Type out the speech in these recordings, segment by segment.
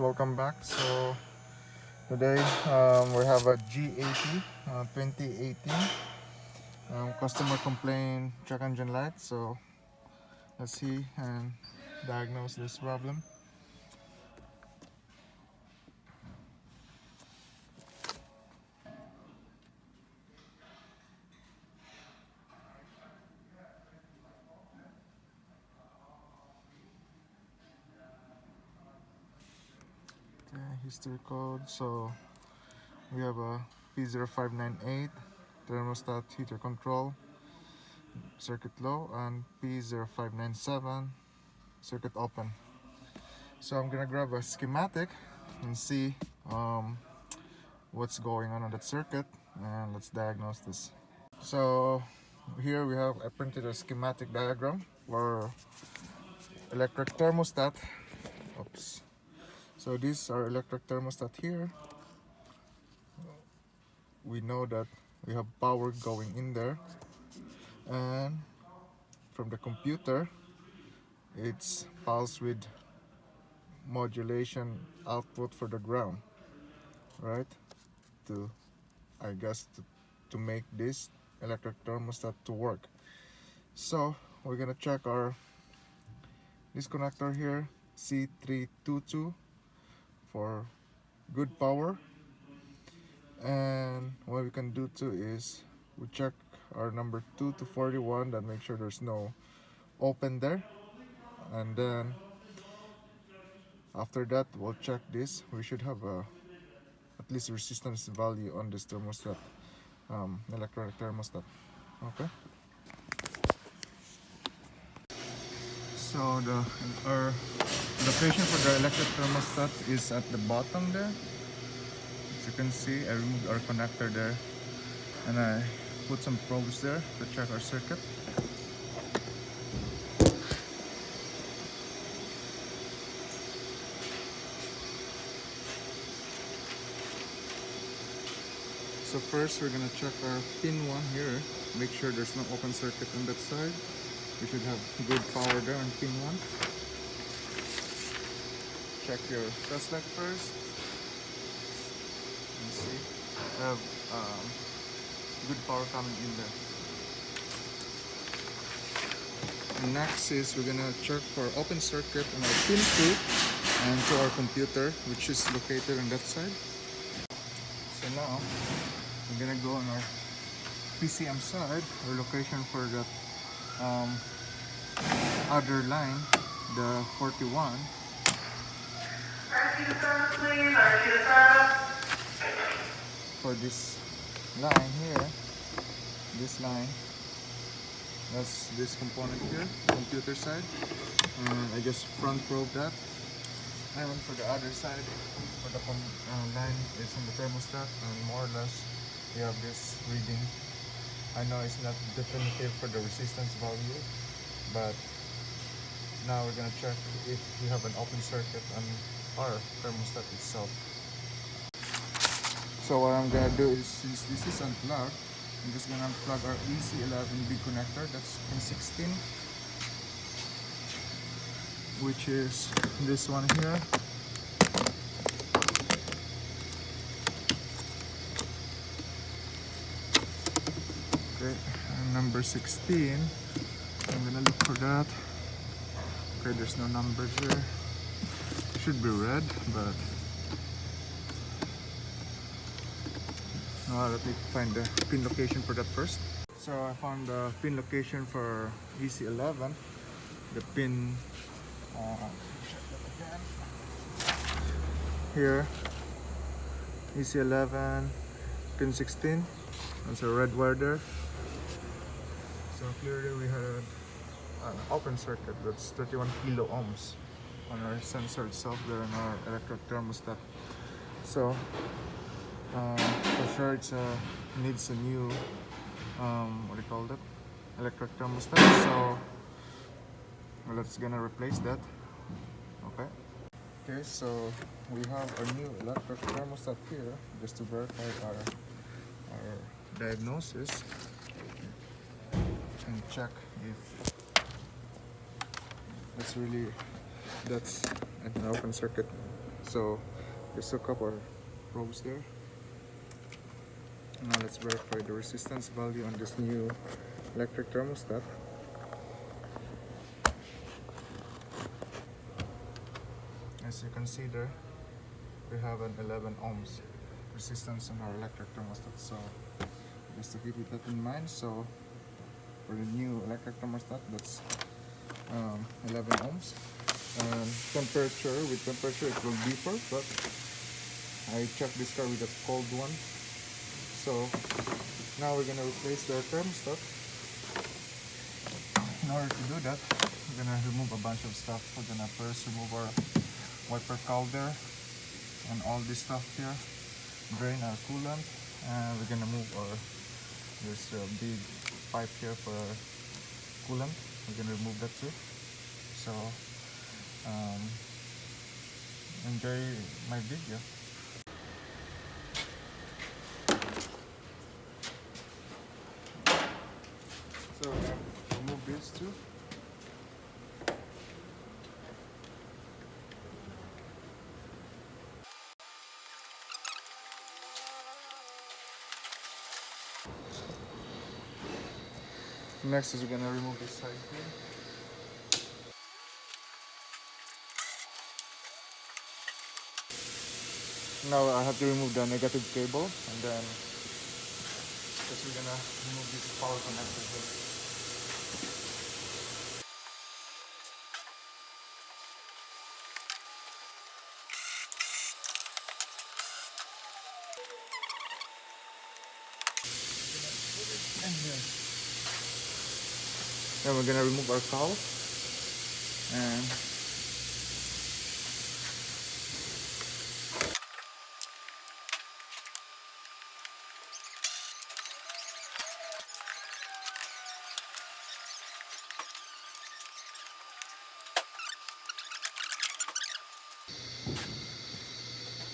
Welcome back. So today we have a G80 2018 customer complaint check engine light. So let's see and diagnose this problem. Okay, history code. So we have a P0598 thermostat heater control circuit low and P0597 circuit open. So I'm gonna grab a schematic and see what's going on that circuit, and let's diagnose this. So here we have, I printed a schematic diagram for electric thermostat. Oops. So these are electric thermostat here. We know that we have power going in there, and from the computer it's pulse width modulation output for the ground, right? To, I guess, to make this electric thermostat to work. So we're gonna check our this connector here, C322, for good power. And what we can do too is we check our number 2 to 41, that make sure there's no open there, and then after that we'll check this. We should have a at least resistance value on this thermostat, electronic thermostat. Okay, so our location for the electric thermostat is at the bottom there. As you can see, I removed our connector there and I put some probes there to check our circuit. So first we're gonna check our pin 1 here, make sure there's no open circuit on that side. We should have good power there on pin 1. Check your test light first. You see, we have good power coming in there. And next is we're gonna check for open circuit on our pin 2 and to our computer, which is located on that side. So now we're gonna go on our PCM side, our location for that other line, the 41. For this line here, this line, that's this component here, computer side, and I just front probe that. And for the other side, for the line is on the thermostat, and more or less we have this reading. I know it's not definitive for the resistance value, but now we're gonna check if we have an open circuit on our thermostat itself. So what I'm gonna do is, since this is unplugged, I'm just gonna unplug our EC11B connector, that's pin 16, which is this one here. Okay, and number 16, I'm gonna look for that. Okay, there's no numbers here. It should be red, but let me find the pin location for that first. So I found the pin location for EC11. The pin, check that again. Here, EC11, pin 16. There's a red wire there. So clearly we had an open circuit that's 31 kilo ohms on our sensor itself there in our electric thermostat. So for sure it's needs a new what do you call that, electric thermostat. So let's gonna replace that. Okay, so we have a new electric thermostat here, just to verify our diagnosis and check if that's an open circuit So just hook up our probes there. Now let's verify the resistance value on this new electric thermostat. As you can see there, we have an 11 ohms resistance on our electric thermostat. So just to keep that in mind, so for the new electric thermostat, that's 11 ohms. And with temperature it will differ, but I checked this car with a cold one. So now we're gonna replace the thermostat. In order to do that, we're gonna remove a bunch of stuff. We're gonna first remove our wiper coulter and all this stuff here, drain our coolant, and we're gonna move our this big pipe here for our coolant. We're gonna remove that too. So enjoy my video. So we're gonna remove this too. Next is we're gonna remove this side here. Now I have to remove the negative cable, and then because we're gonna remove this power connector here. And then we're gonna remove our cowl, and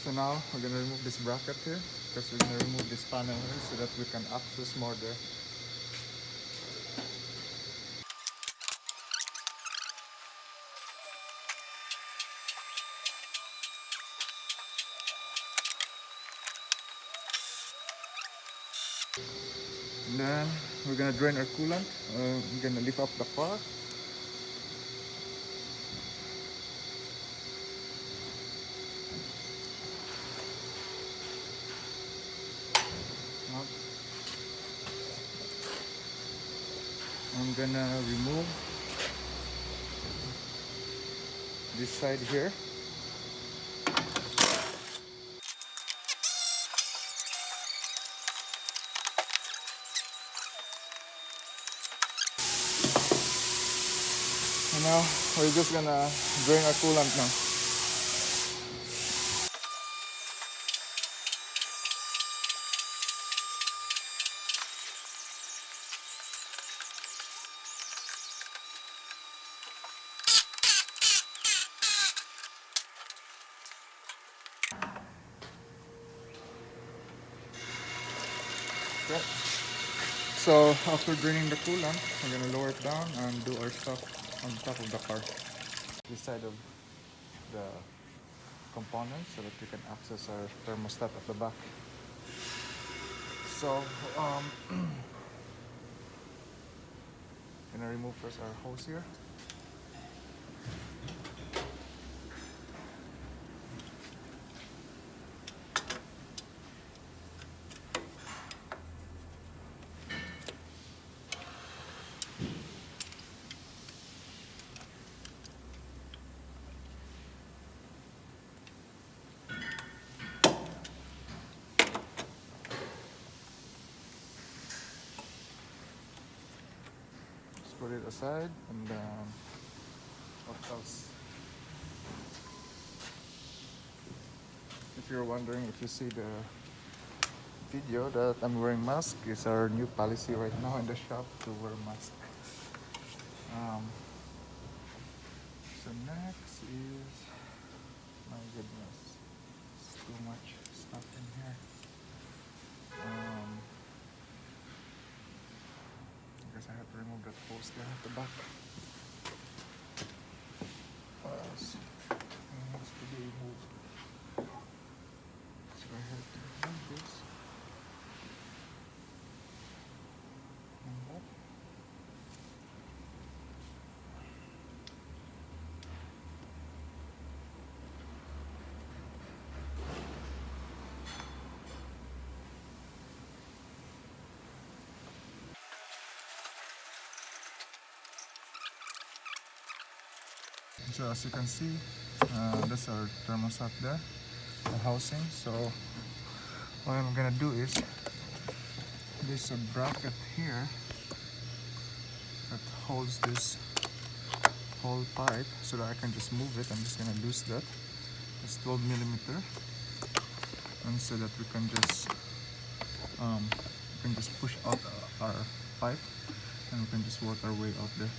so now we're gonna remove this bracket here, because we're gonna remove this panel here so that we can access more there. And then we're gonna drain our coolant. We're gonna lift up the car. I'm gonna remove this side here. And now we're just gonna drain our coolant now. Okay. So after draining the coolant, we're gonna lower it down and do our stuff on top of the car. This side of the components so that we can access our thermostat at the back. So gonna remove first our hose here. Put it aside, and what else? If you're wondering, if you see the video that I'm wearing mask, is our new policy right now in the shop to wear mask. So next is, my goodness, it's too much stuff in here. I guess I have to remove that hose there at the back. What else? What else to be removed? So as you can see, that's our thermostat there, the housing. So what I'm gonna do is, there's a bracket here that holds this whole pipe so that I can just move it. I'm just gonna lose that. It's 12 millimeter, and so that we can just push out our pipe, and we can just work our way out there.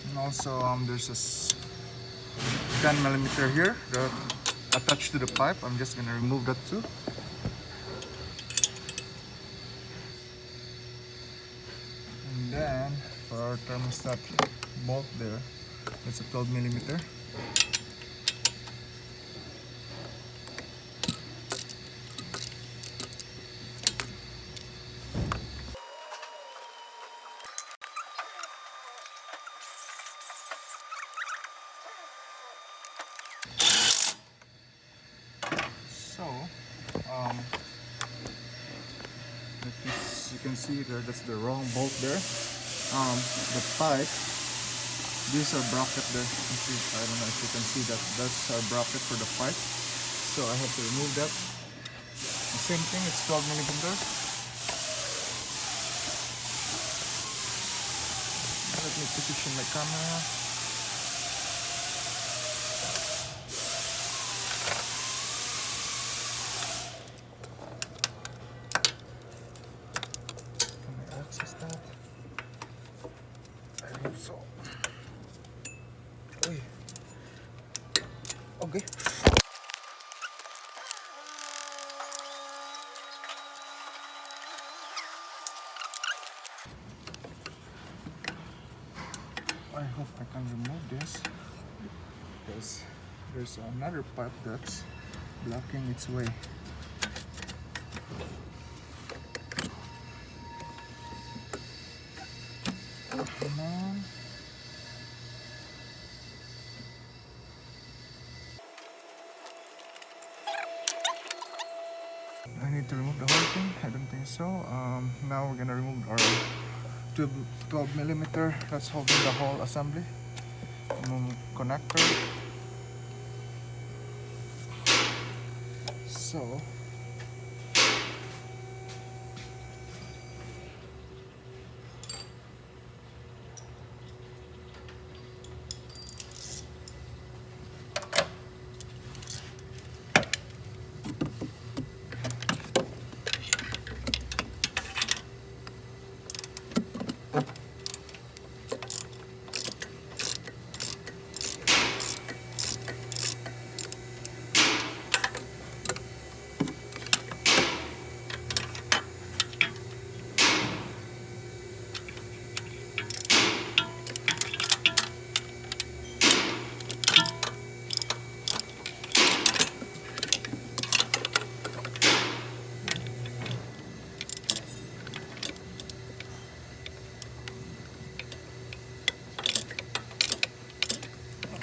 And also there's this 10 millimeter here that attached to the pipe. I'm just gonna remove that too. And then for our thermostat bolt there, it's a 12 millimeter. So, like this, you can see there, that's the wrong bolt there. The pipe, these are bracket there. You see, I don't know if you can see that. That's our bracket for the pipe. So I have to remove that. The same thing, it's 12 millimeter. Let me position my camera. That. I hope so. Uy. Okay. I hope I can remove this because there's another pipe that's blocking its way. Come on. I need to remove the whole thing. I don't think so. Now we're gonna remove our 12 millimeter that's holding the whole assembly. Remove connector. So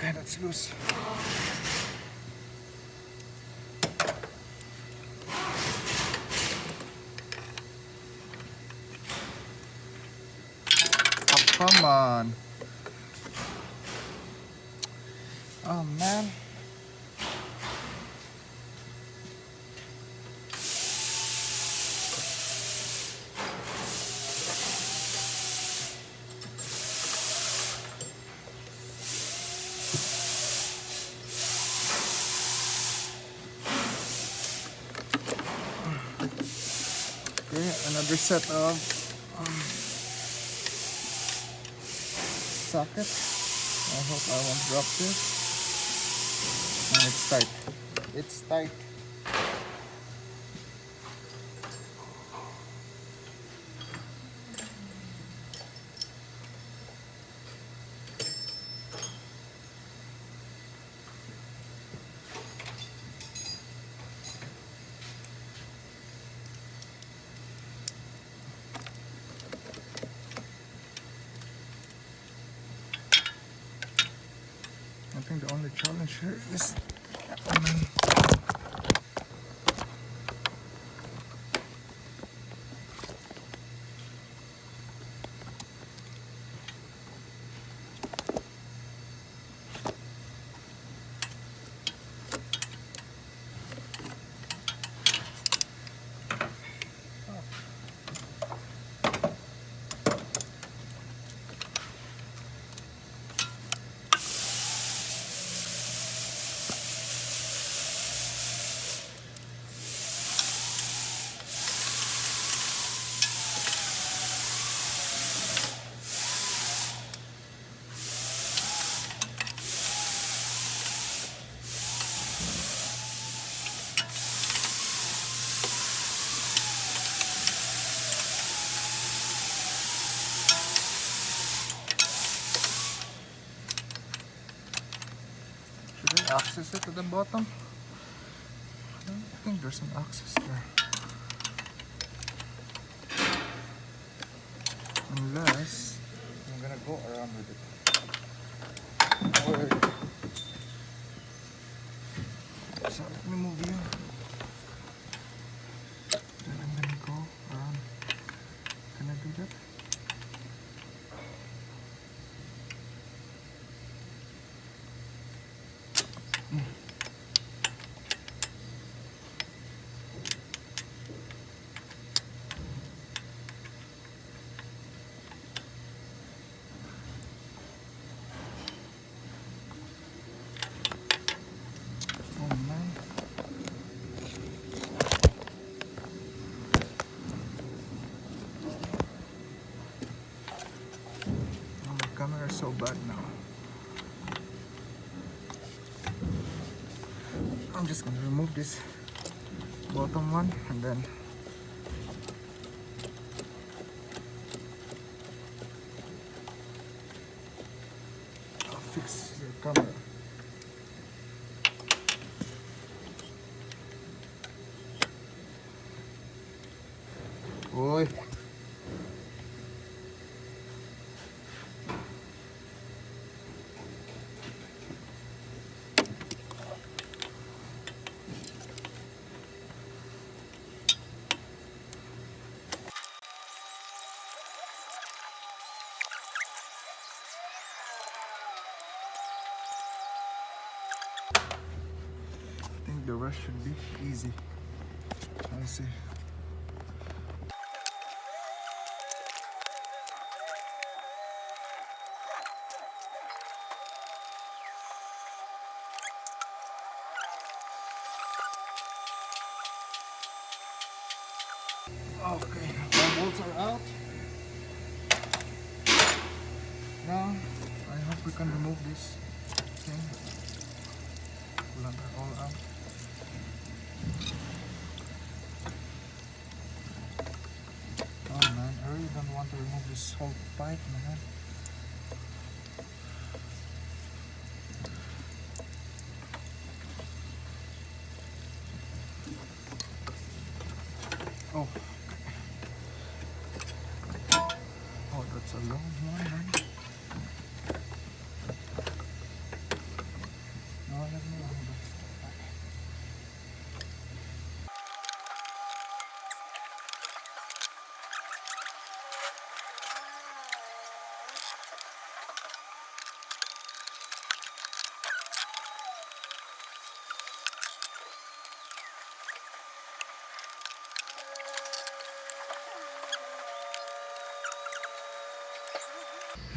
okay, that's loose. Oh, come on. Oh man. Okay, another set of sockets. I hope I won't drop this. And it's tight. It's tight. I think the only challenge here is access it at the bottom. I don't think there's an access there. Unless I'm gonna go around with it. So let me move you. Then I'm gonna go around. Can I do that? Camera is so bad now. I'm just gonna remove this bottom one and then I'll fix your camera. Oi. I think the rest should be easy. Let's see. Okay, our bolts are out. Now, I hope we can remove this thing. Coolant are all out. Oh man, I really don't want to remove this whole pipe, man. Oh. Oh, that's a long one, man. No, let me hold it.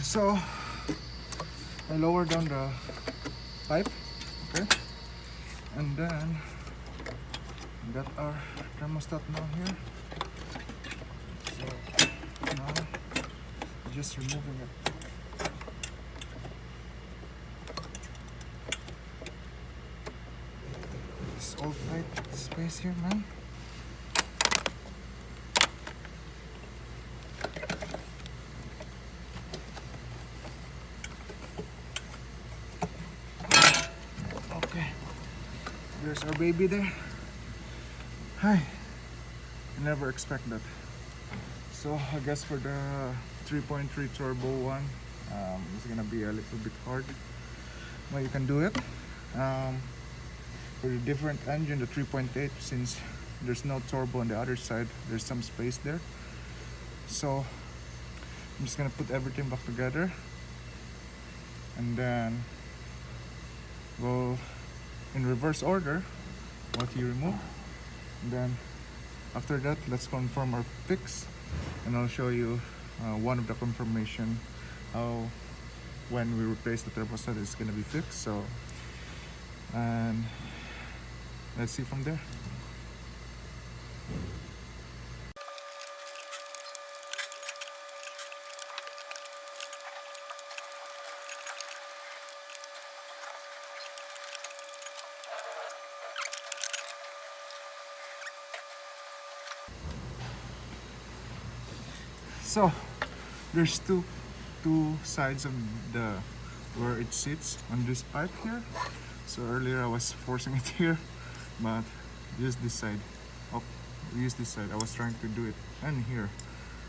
So I lower down the pipe, okay, and then we got our thermostat now here. Just removing it. It's all tight space here, man. Okay, there's our baby there. Hi. I never expect that. So I guess for the 3.3 turbo one, it's gonna be a little bit hard, but you can do it. For the different engine, the 3.8, since there's no turbo on the other side, there's some space there. So I'm just gonna put everything back together, and then we'll, in reverse order, what you remove, and then after that, let's confirm our fix, and I'll show you one of the confirmation how when we replace the thermostat is gonna be fixed. So, and let's see from there. So there's two sides of the where it sits on this pipe here. So earlier I was forcing it here, but use this side. Oh, use this side. I was trying to do it and here.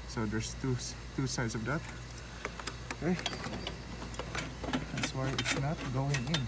So there's two sides of that. Okay, that's why it's not going in.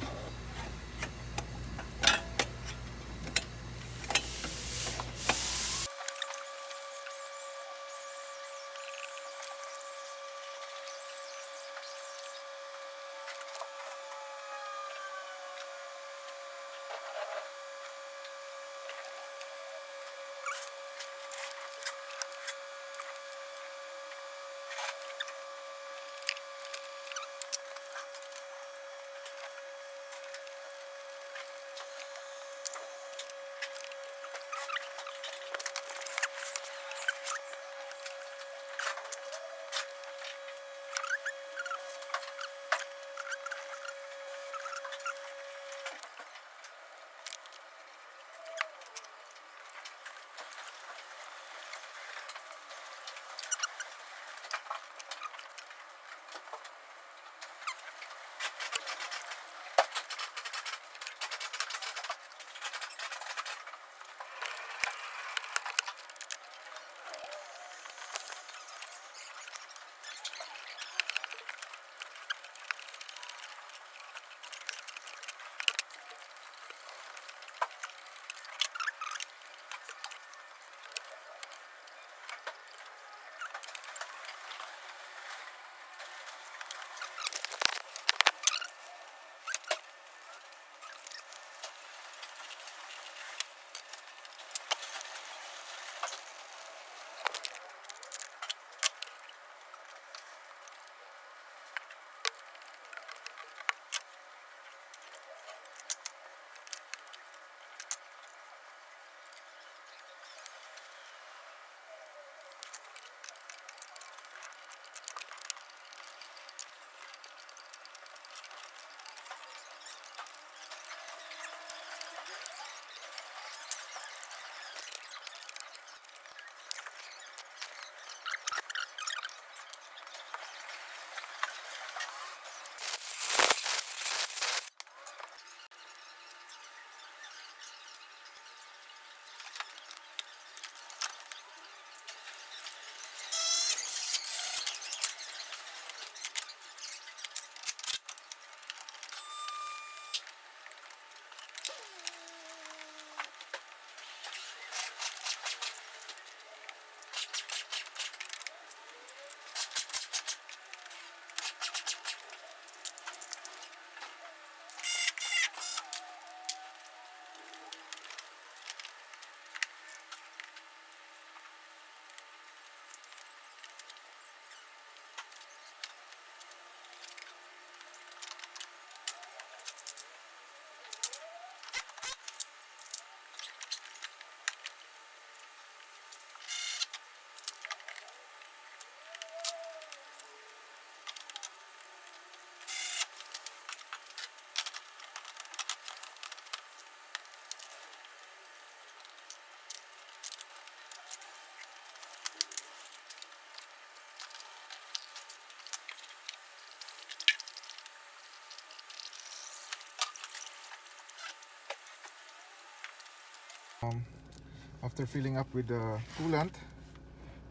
After filling up with the coolant,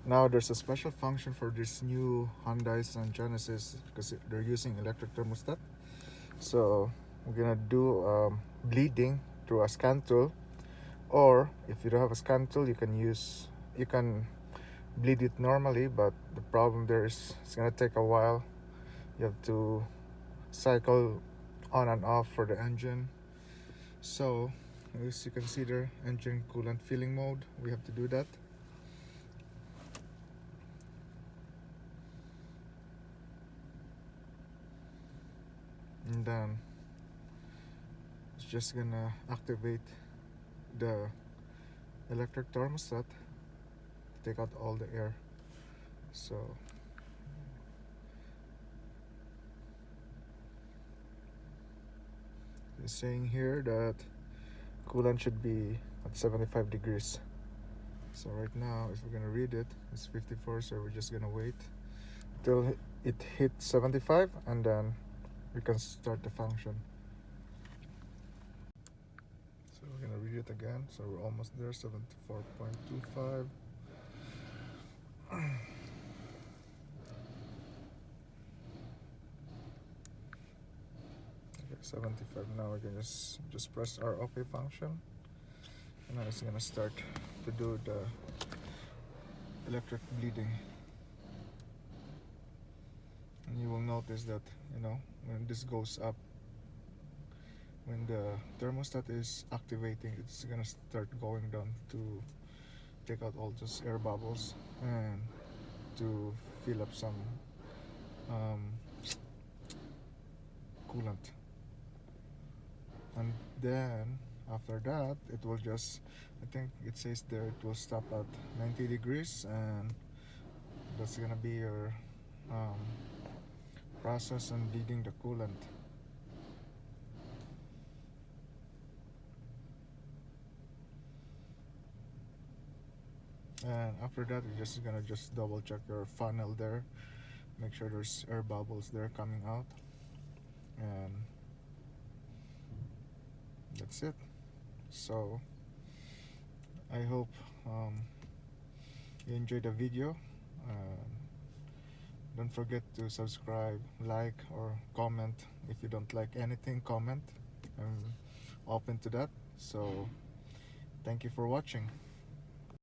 now there's a special function for this new Hyundais and Genesis because they're using electric thermostat. So we're gonna do bleeding through a scan tool, or if you don't have a scan tool, you can bleed it normally, but the problem there is it's gonna take a while. You have to cycle on and off for the engine. So as you consider engine coolant filling mode, we have to do that. And then it's just gonna activate the electric thermostat to take out all the air. So it's saying here that coolant should be at 75 degrees. So right now, if we're gonna read it, it's 54, so we're just gonna wait till it hits 75, and then we can start the function. So we're gonna read it again. So we're almost there, 74.25. 75 now. We can just press our OK function, and now it's gonna start to do the electric bleeding. And you will notice that when this goes up, when the thermostat is activating, it's gonna start going down to take out all those air bubbles and to fill up some coolant. And then after that, it will just, I think it says there, it will stop at 90 degrees, and that's gonna be your process on bleeding the coolant. And after that, you're just gonna double check your funnel there, make sure there's air bubbles there coming out, and that's it. So I hope you enjoyed the video. Don't forget to subscribe, like, or comment. If you don't like anything, comment. I'm open to that. So thank you for watching.